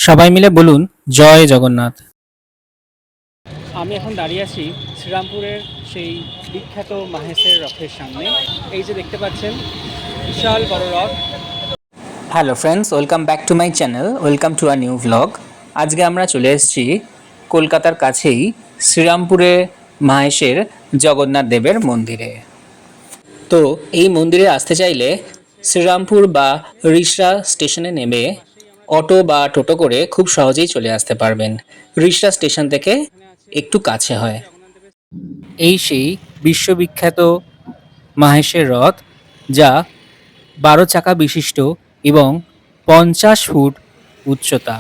সবাই মিলে বলুন জয় জগন্নাথ। আমি এখন দাঁড়িয়ে আছি শ্রীরামপুরের সেই বিখ্যাত মাহেশের রথের সামনে। এই যে দেখতে পাচ্ছেন বিশাল বড় রথ। Hello friends, welcome back to my channel, welcome to a new vlog. আজকে আমরা চলে এসেছি কলকাতার কাছেই শ্রীরামপুরে মাহেশের জগন্নাথ দেবের মন্দিরে। তো এই মন্দিরে আসতে চাইলে শ্রীরামপুর বা রিষড়া স্টেশনে নেমে অটো বা টোটো করে খুব সহজেই চলে আসতে পারবেন। রিষড়া স্টেশন থেকে একটু কাছে হয়। এই সেই বিশ্ববিখ্যাত মাহেশের রথ, যা 12 চাকা বিশিষ্ট এবং 50 ফুট উচ্চতা।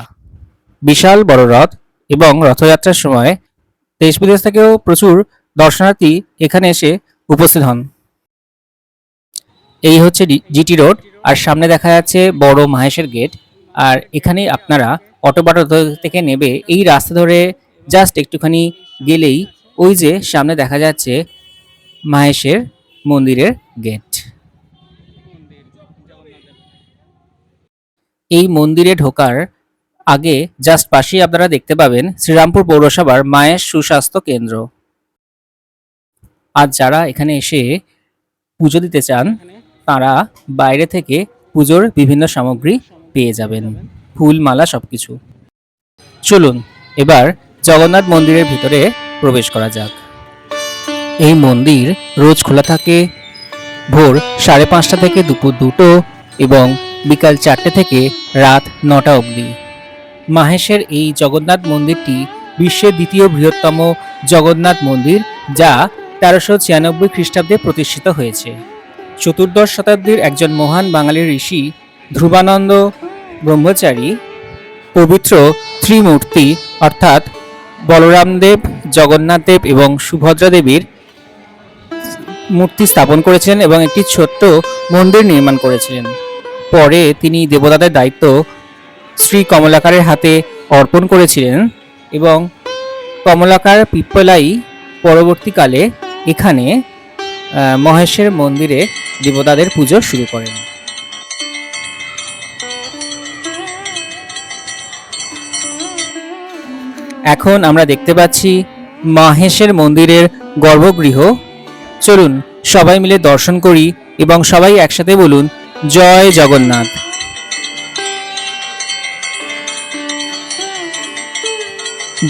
বিশাল বড় রথ এবং রথযাত্রার সময় দেশ বিদেশ থেকেও প্রচুর দর্শনার্থী এখানে এসে উপস্থিত হন। এই হচ্ছে জিটি রোড, আর সামনে দেখা যাচ্ছে বড় মাহেশের গেট। আর এখানে আপনারা অটো বা টোটো থেকে নেবে এই রাস্তা ধরে জাস্ট একটুখানি গেলেই ওই যে সামনে দেখা যাচ্ছে মাহেশের মন্দিরের গেট। এই মন্দিরে ঢোকার আগে জাস্ট পাশেই আপনারা দেখতে পাবেন শ্রীরামপুর পৌরসভার মায়ের সুস্বাস্থ্য কেন্দ্র। আর যারা এখানে এসে পুজো দিতে চান তারা বাইরে থেকে পুজোর বিভিন্ন সামগ্রী পেয়ে যাবেন, ফুল মালা সবকিছু। চলুন এবার জগন্নাথ মন্দিরের ভিতরে প্রবেশ করা যাক। এই মন্দির রোজ খোলা থাকে ভোর 5:30 থেকে দুপুর 2টো এবং বিকাল 4টে থেকে রাত 9টা অবধি। মাহেশের এই জগন্নাথ মন্দিরটি বিশ্বের দ্বিতীয় বৃহত্তম জগন্নাথ মন্দির, যা 1396 খ্রিস্টাব্দে প্রতিষ্ঠিত হয়েছে। চতুর্দশ শতাব্দীর একজন মহান বাঙালি ঋষি ধ্রুবানন্দ ব্রহ্মচারী পবিত্র ত্রিমূর্তি অর্থাৎ বলরামদেব, জগন্নাথ দেব এবং সুভদ্রা দেবীর মূর্তি স্থাপন করেছেন এবং একটি ছোট্ট মন্দির নির্মাণ করেছিলেন। পরে তিনি দেবতাদের দায়িত্ব শ্রী কমলাকারের হাতে অর্পণ করেছিলেন এবং কমলাকার পিপ্পলাই পরবর্তীকালে এখানে মহেশের মন্দিরে দেবতাদের পুজো শুরু করেন। এখন আমরা দেখতে পাচ্ছি মাহেশের মন্দিরের গর্ভগৃহ। চলুন সবাই মিলে দর্শন করি এবং সবাই একসাথে বলুন জয় জগন্নাথ।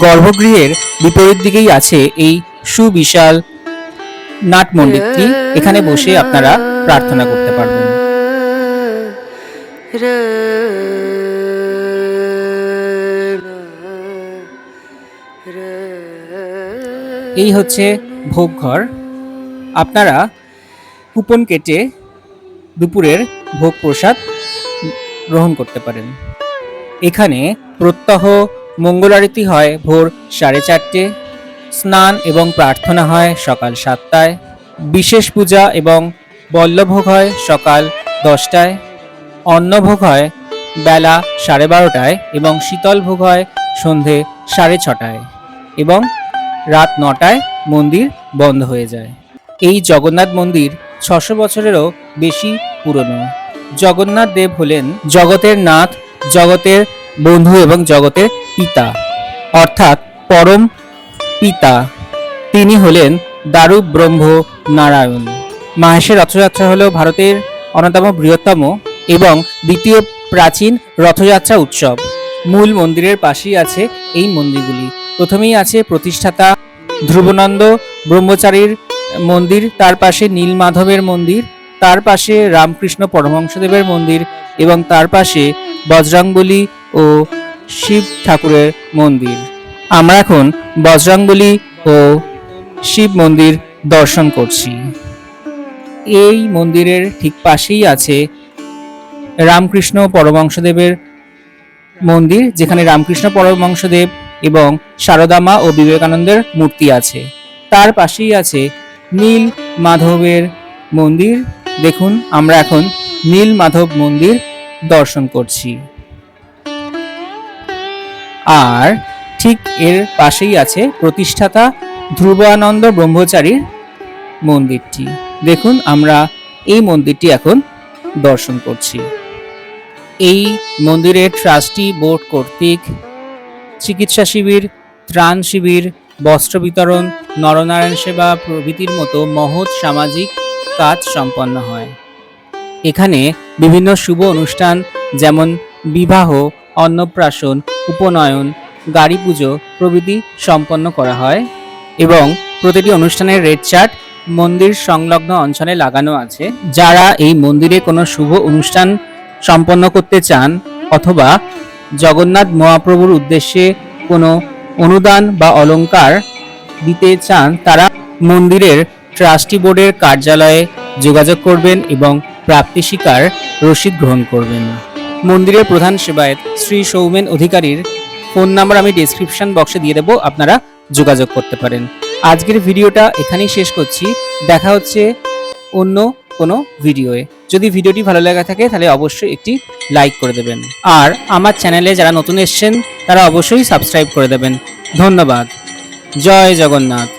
গর্ভগৃহের বিপরীত দিকেই আছে এই সুবিশাল নাট মন্দিরটি। এখানে বসে আপনারা প্রার্থনা করতে পারবেন। এই হচ্ছে ভোগঘর। আপনারা কুপন কেটে দুপুরের ভোগ প্রসাদ গ্রহণ করতে পারেন। এখানে প্রত্যহ মঙ্গল আরতি হয় ভোর 4:30, স্নান এবং প্রার্থনা হয় সকাল 7টায়, বিশেষ পূজা এবং বল্লভোগ হয় সকাল 10টায়, অন্নভোগ হয় বেলা 12:30টায় এবং শীতল ভোগ হয় সন্ধে 6:30টায় এবং রাত 9টায় মন্দির বন্ধ হয়ে যায়। এই জগন্নাথ মন্দির 600 বছরেরও বেশি পুরনো। জগন্নাথ দেব হলেন জগতের নাথ, জগতের বন্ধু এবং জগতের পিতা অর্থাৎ পরম পিতা। তিনি হলেন দারু ব্রহ্ম নারায়ণ। মাহেশের রথযাত্রা হল ভারতের অন্যতম বৃহত্তম এবং দ্বিতীয় প্রাচীন রথযাত্রা উৎসব। মূল মন্দিরের পাশেই আছে এই মন্দিরগুলি। প্রথমেই আছে প্রতিষ্ঠাতা ধ্রুবানন্দ ব্রহ্মচারীর মন্দির, তার পাশে নীলমাধবের মন্দির, তার পাশে রামকৃষ্ণ পরমহংসদেবের মন্দির এবং তার পাশে বজরংবলী ও শিব ঠাকুরের মন্দির। আমরা এখন বজরংবলী ও শিব মন্দির দর্শন করছি। এই মন্দিরের ঠিক পাশেই আছে রামকৃষ্ণ পরমহংসদেবের মন্দির, যেখানে রামকৃষ্ণ পরমহংসদেব এবং সারদা মা ও বিবেকানন্দের মূর্তি আছে। তার পাশেই আছে নীল মাধবের মন্দির। দেখুন আমরা এখন নীল মাধব মন্দির দর্শন করছি। আর ঠিক এর পাশেই আছে প্রতিষ্ঠাতা ধ্রুবানন্দ ব্রহ্মচারীর মন্দিরটি। দেখুন আমরা এই মন্দিরটি এখন দর্শন করছি। এই মন্দিরের ট্রাস্টি বোর্ড কর্তৃক চিকিৎসা শিবির, ত্রাণ শিবির, বস্ত্র বিতরণ, নরনারায়ণ সেবা প্রভৃতির মতো মহৎ সামাজিক কাজ সম্পন্ন হয়। এখানে বিভিন্ন শুভ অনুষ্ঠান যেমন বিবাহ, অন্নপ্রাশন, উপনয়ন, গাড়ি পুজো প্রভৃতি সম্পন্ন করা হয় এবং প্রতিটি অনুষ্ঠানের রেড চার্ট মন্দির সংলগ্ন অঞ্চলে লাগানো আছে। যারা এই মন্দিরে কোনো শুভ অনুষ্ঠান সম্পন্ন করতে চান অথবা জগন্নাথ মহাপ্রভুর উদ্দেশ্যে কোনো অনুদান বা অলংকার দিতে চান, তারা মন্দিরের ট্রাস্টি বোর্ডের কার্যালয়ে যোগাযোগ করবেন এবং প্রাপ্তি স্বীকার রসিদ গ্রহণ করবেন। মন্দিরের প্রধান সেবায়েত শ্রী সৌমেন অধিকারীর ফোন নাম্বার আমি ডেসক্রিপশন বক্সে দিয়ে দেবো, আপনারা যোগাযোগ করতে পারেন। আজকের ভিডিওটা এখানেই শেষ করছি, দেখা হচ্ছে অন্য কোনো ভিডিওয়ে। যদি ভিডিওটি ভালো লাগা থাকে তাহলে অবশ্যই একটি লাইক করে দেবেন, আর আমার চ্যানেলে যারা নতুন এসেছেন তারা অবশ্যই সাবস্ক্রাইব করে দেবেন। ধন্যবাদ। জয় জগন্নাথ।